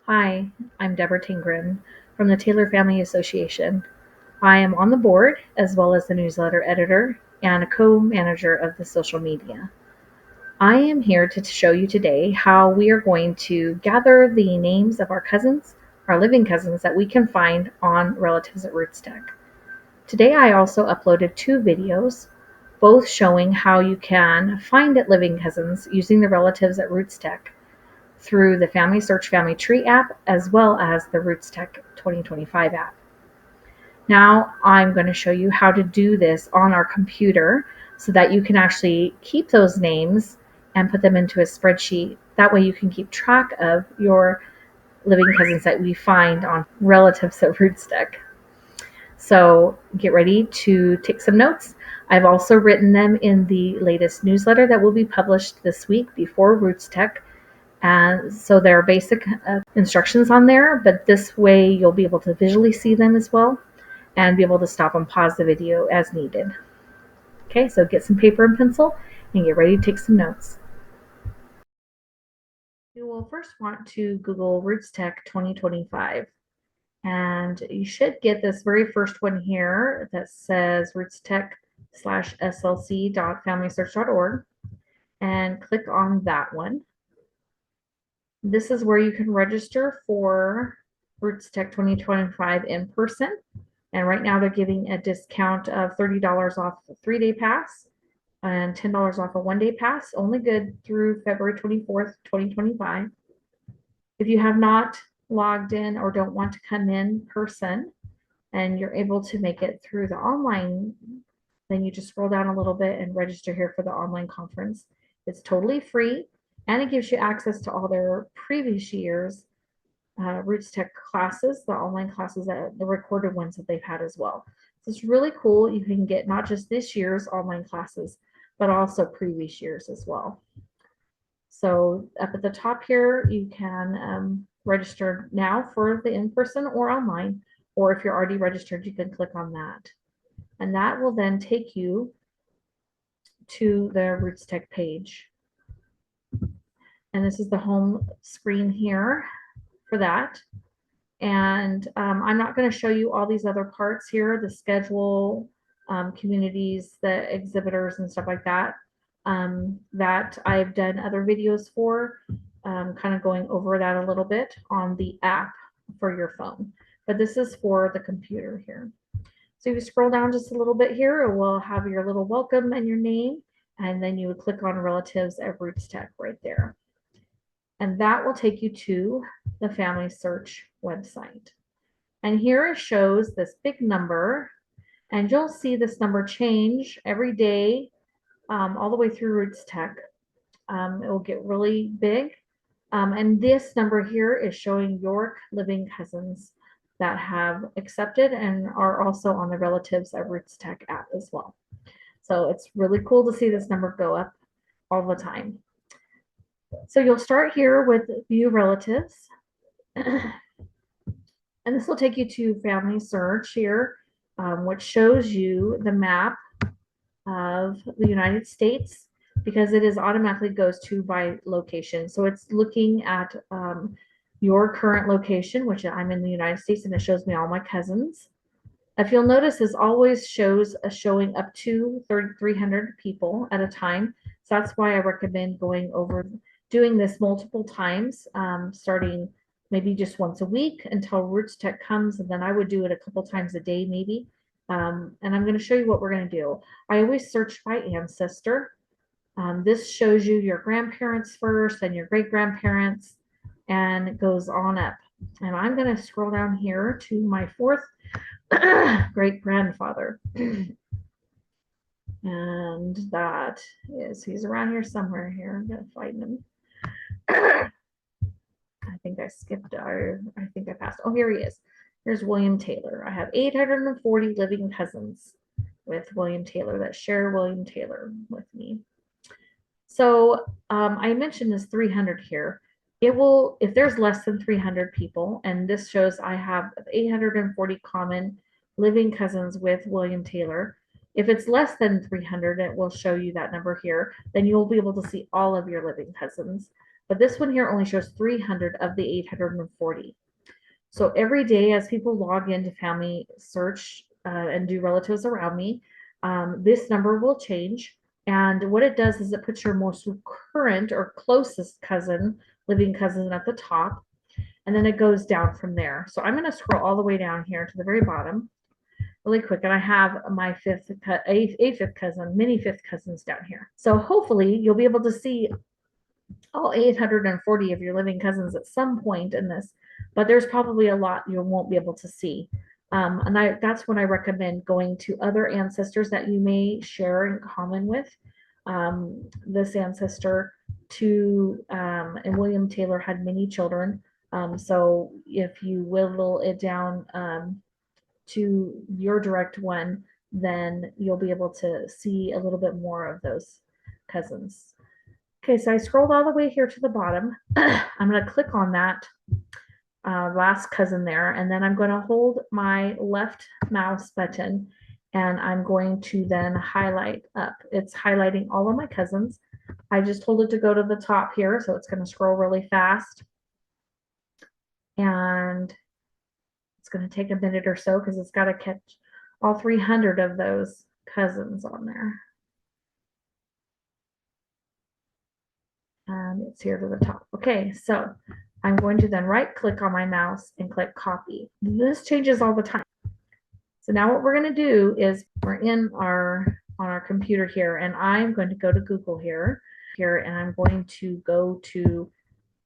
Hi, I'm Deborah Tingren from the Taylor Family Association. I am on the board as well as the newsletter editor and a co-manager of the social media. I am here to show you today how we are going to gather the names of our cousins, our living cousins that we can find on Relatives at RootsTech. Today I also uploaded 2 videos, both showing how you can find living cousins using the Relatives at RootsTech through the Family Search Family Tree app as well as the RootsTech 2025 app. Now I'm going to show you how to do this on our computer so that you can actually keep those names and put them into a spreadsheet. That way you can keep track of your living cousins that we find on Relatives at RootsTech. So get ready to take some notes. I've also written them in the latest newsletter that will be published this week before RootsTech. And so there are basic instructions on there, but this way you'll be able to visually see them as well and be able to stop and pause the video as needed. Okay, so get some paper and pencil and get ready to take some notes. You will first want to Google RootsTech 2025. And you should get this very first one here that says rootstech/slc.familysearch.org and click on that one. This is where you can register for RootsTech 2025 in person. And right now they're giving a discount of $30 off a 3-day pass and $10 off a 1-day pass, only good through February 24th, 2025. If you have not logged in or don't want to come in person and you're able to make it through the online, then you just scroll down a little bit and register here for the online conference. It's totally free and it gives you access to all their previous years RootsTech classes, the online classes, the recorded ones that they've had as well. So it's really cool. You can get not just this year's online classes, but also previous years as well. So up at the top here, you can register now for the in-person or online, or if you're already registered, you can click on that. And that will then take you to the RootsTech page. And this is the home screen here for that. And I'm not going to show you all these other parts here, the schedule, communities, the exhibitors and stuff like that, that I've done other videos for, kind of going over that a little bit on the app for your phone. But this is for the computer here. So you scroll down just a little bit here, it will have your little welcome and your name, and then you would click on Relatives at RootsTech right there. And that will take you to the Family Search website. And here it shows this big number, and you'll see this number change every day all the way through RootsTech. It will get really big. And this number here is showing your living cousins that have accepted and are also on the Relatives at RootsTech app as well. So it's really cool to see this number go up all the time. So you'll start here with View Relatives. And this will take you to Family Search here, which shows you the map of the United States because it is automatically goes to by location. So it's looking at your current location, which I'm in the United States, and it shows me all my cousins. If you'll notice, this always shows a showing up to 300 people at a time. So that's why I recommend going over doing this multiple times, starting maybe just once a week until RootsTech comes, and then I would do it a couple times a day maybe. And I'm going to show you what we're going to do. I always search by ancestor. This shows you your grandparents first and your great grandparents, and it goes on up. And I'm going to scroll down here to my 4th great grandfather. And that is, he's around here somewhere here. I'm going to find him. I think I skipped, I think I passed. Oh, here he is. Here's William Taylor. I have 840 living cousins with William Taylor that share William Taylor with me. So I mentioned this 300 here. It will, if there's less than 300 people, and this shows I have 840 common living cousins with William Taylor. If it's less than 300, it will show you that number here. Then you'll be able to see all of your living cousins. but this one here only shows 300 of the 840. So every day as people log into Family Search and do relatives around me, this number will change. And what it does is it puts your most current or closest cousin, living cousin at the top, and then it goes down from there. So I'm going to scroll all the way down here to the very bottom really quick. And I have my fifth cousin, many fifth cousins down here. So hopefully you'll be able to see all 840 of your living cousins at some point in this, but there's probably a lot you won't be able to see. And that's when I recommend going to other ancestors that you may share in common with. This ancestor and William Taylor had many children. So if you whittle it down to your direct one, then you'll be able to see a little bit more of those cousins. Okay, so I scrolled all the way here to the bottom. I'm going to click on that last cousin there, and then I'm going to hold my left mouse button, and I'm going to then highlight up. It's highlighting all of my cousins. I just told it to go to the top here, so it's going to scroll really fast. And it's going to take a minute or so because it's got to catch all 300 of those cousins on there. And it's here to the top. Okay, so I'm going to then right click on my mouse and click copy. This changes all the time. So now what we're going to do is we're on our computer here, and I'm going to go to Google here, and I'm going to go to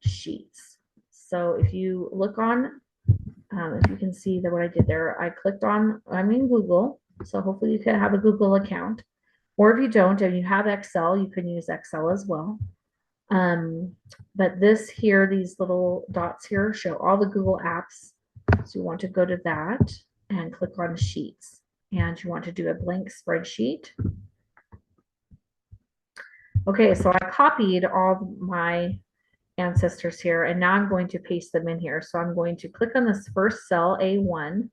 Sheets. So if you look on, if you can see that what I did there, I clicked on, I'm in Google. So hopefully you can have a Google account, or if you don't and you have Excel, you can use Excel as well. But this here, these little dots here show all the Google apps. So you want to go to that and click on Sheets, and you want to do a blank spreadsheet. Okay, so I copied all my ancestors here, and now I'm going to paste them in here. So I'm going to click on this first cell, A1,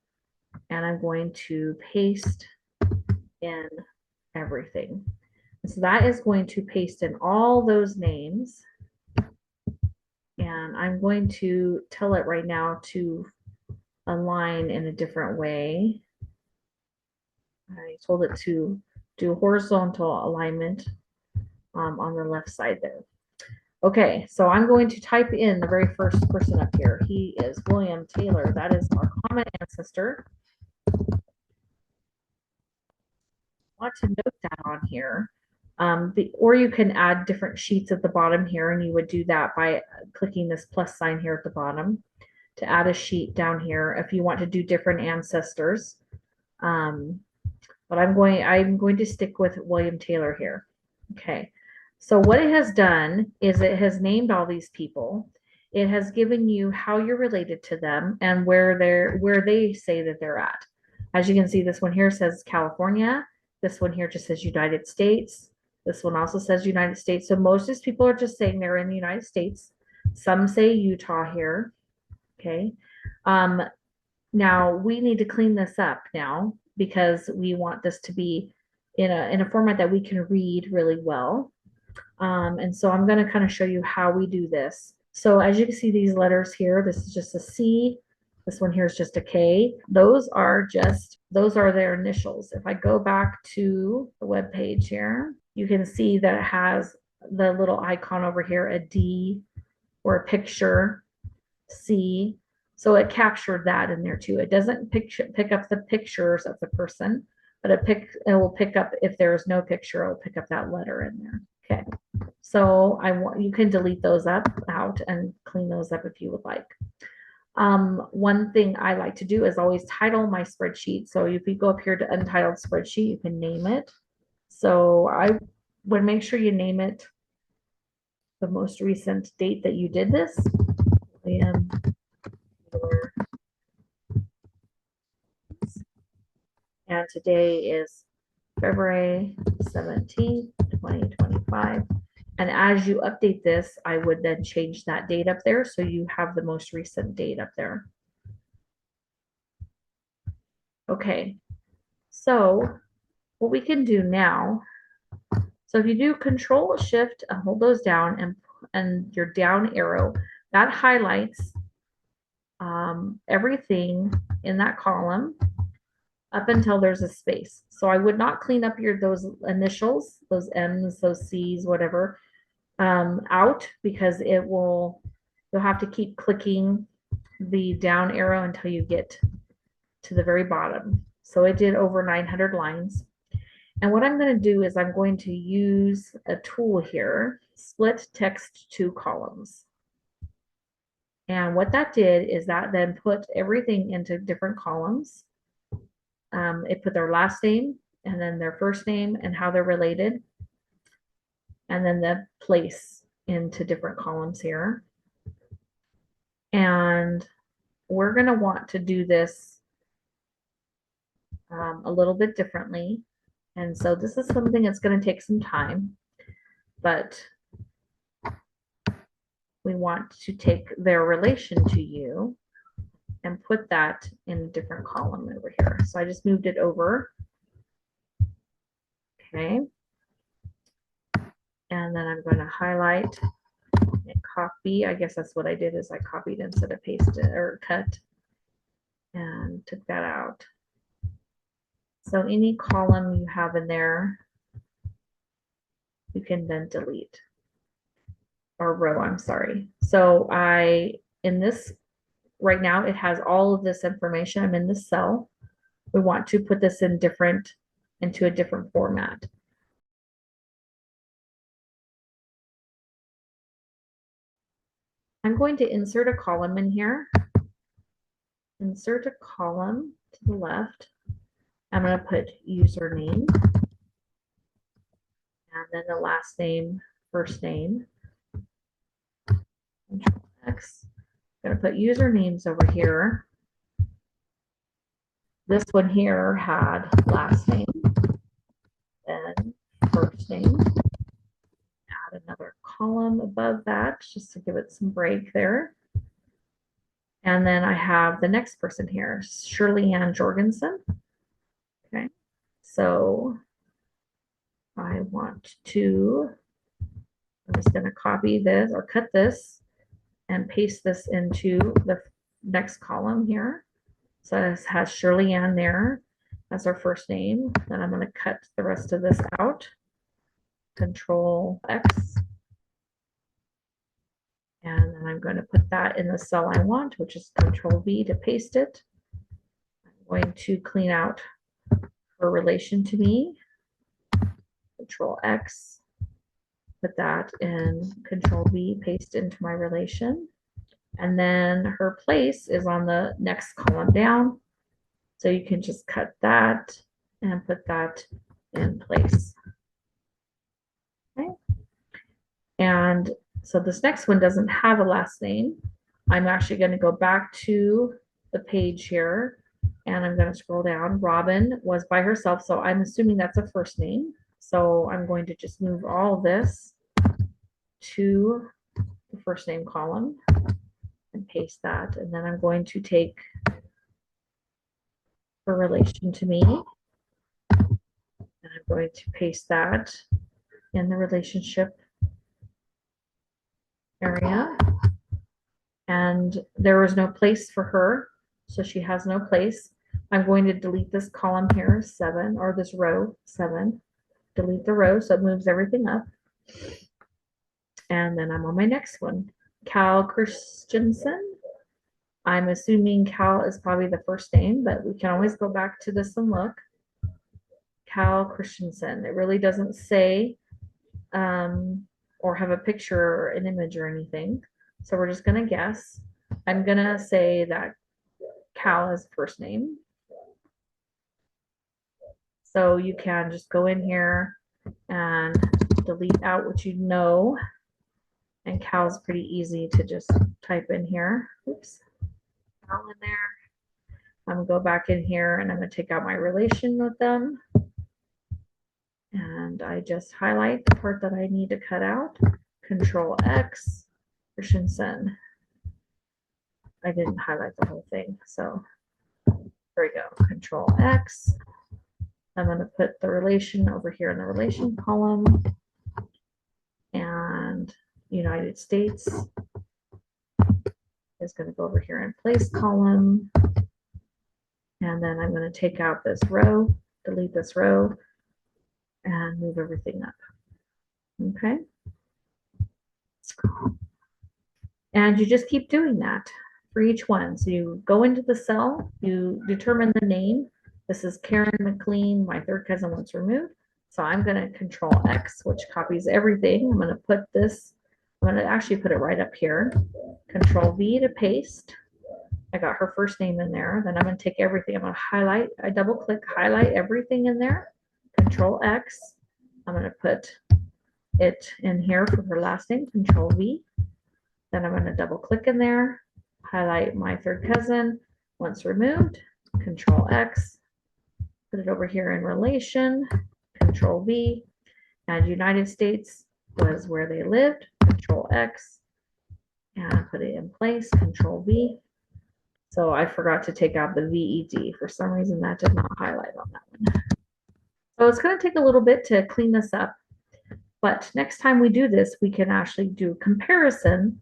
and I'm going to paste in everything. So that is going to paste in all those names. And I'm going to tell it right now to align in a different way. I told it to do horizontal alignment on the left side there. Okay, so I'm going to type in the very first person up here. He is William Taylor. That is our common ancestor. I want to note that on here. Or you can add different sheets at the bottom here, and you would do that by clicking this plus sign here at the bottom to add a sheet down here if you want to do different ancestors. But I'm going to stick with William Taylor here. Okay. So what it has done is it has named all these people. It has given you how you're related to them and where they say that they're at. As you can see, this one here says California. This one here just says United States. This one also says United States. So most of these people are just saying they're in the United States. Some say Utah here. Okay. Now we need to clean this up now because we want this to be in a format that we can read really well. And so I'm going to kind of show you how we do this. So as you can see these letters here, this is just a C. This one here is just a K. Those are their initials. If I go back to the web page here, you can see that it has the little icon over here, a D or a picture, C. So it captured that in there too. It doesn't pick up the pictures of the person, but it will pick up, if there is no picture, it'll pick up that letter in there. Okay. So you can delete those out and clean those up if you would like. One thing I like to do is always title my spreadsheet. So if you go up here to untitled spreadsheet, you can name it. So I would make sure you name it the most recent date that you did this. William Taylor. And today is February 17th, 2025. And as you update this, I would then change that date up there so you have the most recent date up there. Okay, so what we can do now, so if you do Control Shift and hold those down and your down arrow, that highlights everything in that column up until there's a space. So I would not clean up those initials, those M's, those C's, whatever, out, because you'll have to keep clicking the down arrow until you get to the very bottom. So it did over 900 lines. And what I'm going to do is I'm going to use a tool here, split text to columns. And what that did is that then put everything into different columns. It put their last name and then their first name and how they're related, and then the place into different columns here. And we're going to want to do this a little bit differently. And so this is something that's going to take some time, but we want to take their relation to you and put that in a different column over here. So I just moved it over. Okay. And then I'm going to highlight and copy. I guess that's what I did, is I copied instead of pasted or cut, and took that out. So any column you have in there, you can then delete, or row, I'm sorry. So in this, right now it has all of this information. I'm in this cell. We want to put this into a different format. I'm going to insert a column in here. Insert a column to the left. I'm going to put username, and then the last name, first name. Control X. I'm going to put usernames over here. This one here had last name, then first name. Add another column above that just to give it some break there. And then I have the next person here, Shirley Ann Jorgensen. Okay, so I'm just going to copy this or cut this and paste this into the next column here. So it has Shirley Ann there as our first name. Then I'm going to cut the rest of this out. Control X. And then I'm going to put that in the cell I want, which is Control V to paste it. I'm going to clean out her relation to me. Control X. Put that in Control V, paste into my relation. And then her place is on the next column down. So you can just cut that and put that in place. Okay. And so this next one doesn't have a last name. I'm actually going to go back to the page here, and I'm going to scroll down. Robin was by herself, so I'm assuming that's a first name. So I'm going to just move all of this to the first name column and paste that. And then I'm going to take her relation to me, and I'm going to paste that in the relationship area. And there was no place for her, so she has no place. I'm going to delete this column here, 7, or this row 7. Delete the row so it moves everything up. And then I'm on my next one. Cal Christensen. I'm assuming Cal is probably the first name, but we can always go back to this and look. Cal Christensen. It really doesn't say or have a picture or an image or anything. So we're just going to guess. I'm going to say that Cal is first name. So you can just go in here and delete out what you know. And Cal's pretty easy to just type in here. Oops. Cal in there. I'm going to go back in here and I'm going to take out my relation with them. And I just highlight the part that I need to cut out. Control X. Christensen. I didn't highlight the whole thing, so there we go. Control X. I'm going to put the relation over here in the relation column, and United States is going to go over here in place column. And then I'm going to take out this row, delete this row, and move everything up. Okay. And you just keep doing that for each one. So you go into the cell, you determine the name. This is Karen McLean, my third cousin once removed. So I'm going to control X, which copies everything. I'm going to put this, I'm going to actually put it right up here. Control V to paste. I got her first name in there. Then I'm going to take everything. I'm going to highlight, I double click, highlight everything in there. Control X. I'm going to put it in here for her last name. Control V. Then I'm going to double click in there, highlight my third cousin once removed, Control X, put it over here in relation, Control V, and United States was where they lived, Control X, and put it in place, Control V. So I forgot to take out the VED. For some reason that did not highlight on that one. So it's going to take a little bit to clean this up, but next time we do this, we can actually do comparison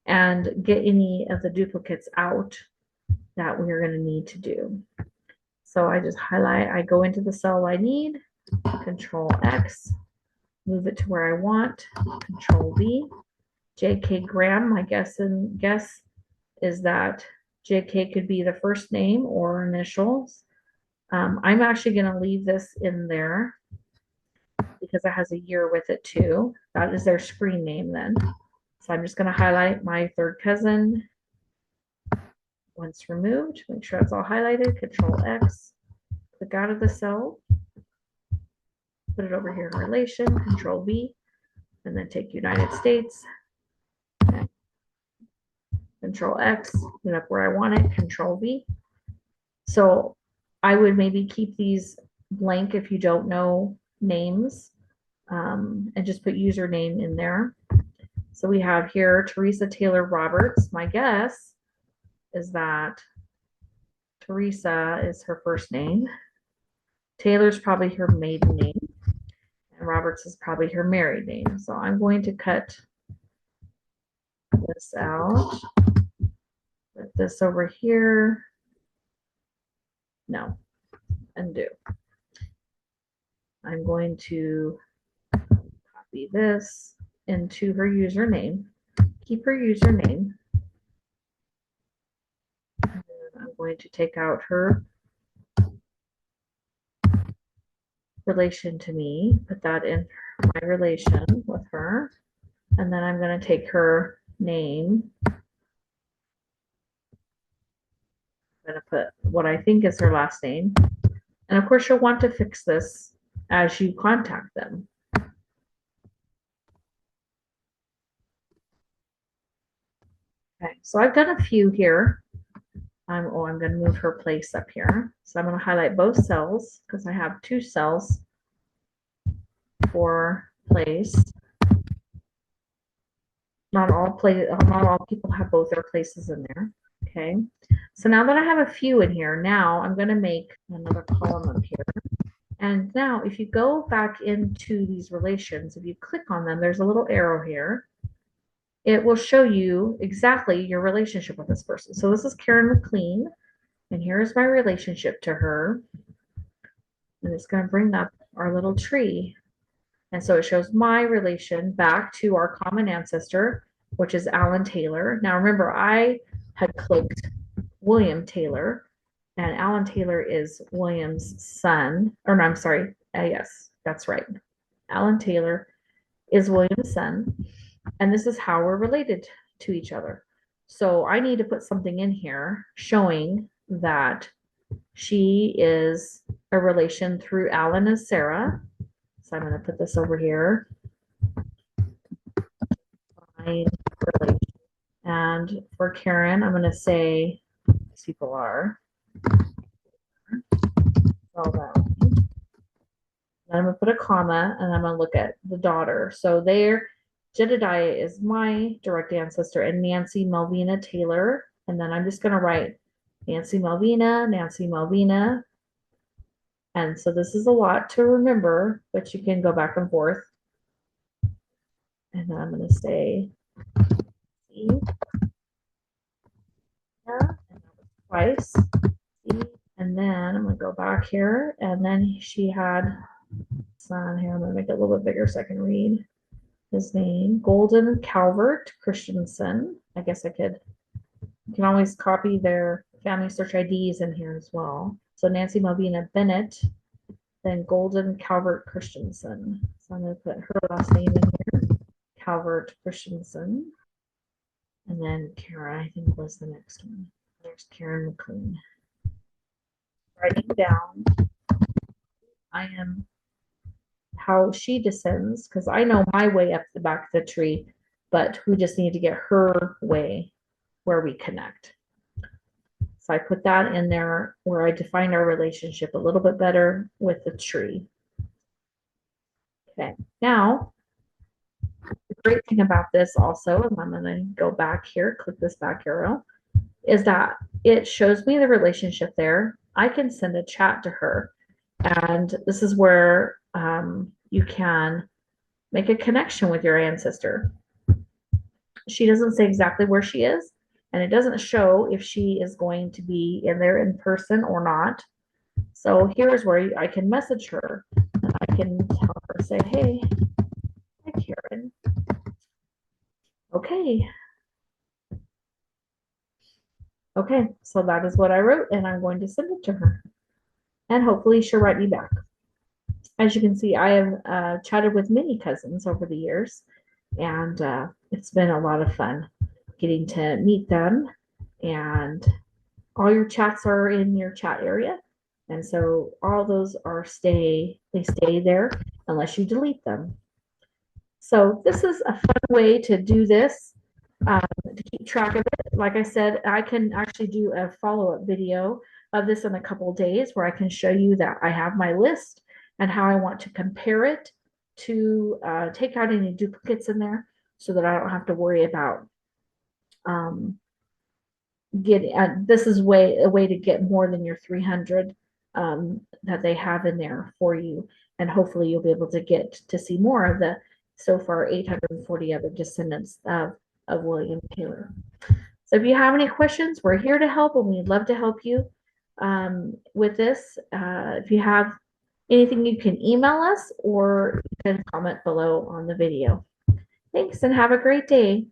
and get any of the duplicates out that we're going to need to do. So I just highlight, I go into the cell I need, Control X, move it to where I want, Control V. JK Graham, my guess is that JK could be the first name or initials. I'm actually going to leave this in there because it has a year with it too. That is their screen name then. So I'm just going to highlight my third cousin once removed. Make sure it's all highlighted. Control X. Click out of the cell. Put it over here in relation. Control V. And then take United States. Control X. Put it up where I want it. Control V. So I would maybe keep these blank if you don't know names. And just put username in there. So we have here Teresa Taylor Roberts. My guess is that Teresa is her first name. Taylor's probably her maiden name. And Roberts is probably her married name. So I'm going to cut this out. Put this over here. No. Undo. I'm going to copy this into her username. Keep her username. And I'm going to take out her relation to me, put that in my relation with her, and then I'm going to take her name. I'm going to put what I think is her last name. And of course, you'll want to fix this as you contact them. Okay, so I've done a few here. I'm going to move her place up here. So I'm going to highlight both cells because I have two cells for place. Not all people have both their places in there. Okay. So now that I have a few in here, now I'm going to make another column up here. And now if you go back into these relations, if you click on them, there's a little arrow here. It will show you exactly your relationship with this person. So this is Karen McLean, and here's my relationship to her. And it's going to bring up our little tree. And so it shows my relation back to our common ancestor, which is Alan Taylor. Now remember, I had clicked William Taylor, and Alan Taylor is William's son. Or no, I'm sorry. Yes, that's right. Alan Taylor is William's son. And this is how we're related to each other. So I need to put something in here showing that she is a relation through Alan as Sarah. So I'm going to put this over here. And for Karen, I'm going to say these people are. All that. Then I'm going to put a comma, and I'm going to look at the daughter. So there, Jedediah is my direct ancestor, and Nancy Melvina Taylor. And then I'm just going to write Nancy Melvina, Nancy Melvina. And so this is a lot to remember, but you can go back and forth. And then I'm going to say Eve. Yeah, and that was twice. And then I'm gonna go back here, and then she had son here. I'm gonna make it a little bit bigger so I can read his name. Golden Calvert Christensen. I guess I could. You can always copy their family search IDs in here as well. So Nancy Malvina Bennett, then Golden Calvert Christensen. So I'm gonna put her last name in here, Calvert Christensen, and then Kara, I think was the next one. There's Karen McLean. Writing down, I am how she descends, because I know my way up the back of the tree, but we just need to get her way where we connect. So I put that in there where I define our relationship a little bit better with the tree. Okay, now the great thing about this also, and I'm going to go back here, click this back arrow, is that it shows me the relationship there. I can send a chat to her, and this is where you can make a connection with your ancestor. She doesn't say exactly where she is, and it doesn't show if she is going to be in there in person or not. So here's where I can message her, and I can tell her, say, hey, hi Karen. Okay. Okay, so that is what I wrote, and I'm going to send it to her. And hopefully she'll write me back. As you can see, I have chatted with many cousins over the years, and it's been a lot of fun getting to meet them. And all your chats are in your chat area, and so all those are they stay there unless you delete them. So this is a fun way to do this, to keep track of it. Like I said, I can actually do a follow-up video of this in a couple of days where I can show you that I have my list and how I want to compare it to take out any duplicates in there so that I don't have to worry about this is a way to get more than your 300 that they have in there for you, and hopefully you'll be able to get to see more of the so far 840 other descendants of William Taylor. So if you have any questions, we're here to help, and we'd love to help you with this. If you have anything, you can email us or you can comment below on the video. Thanks, and have a great day.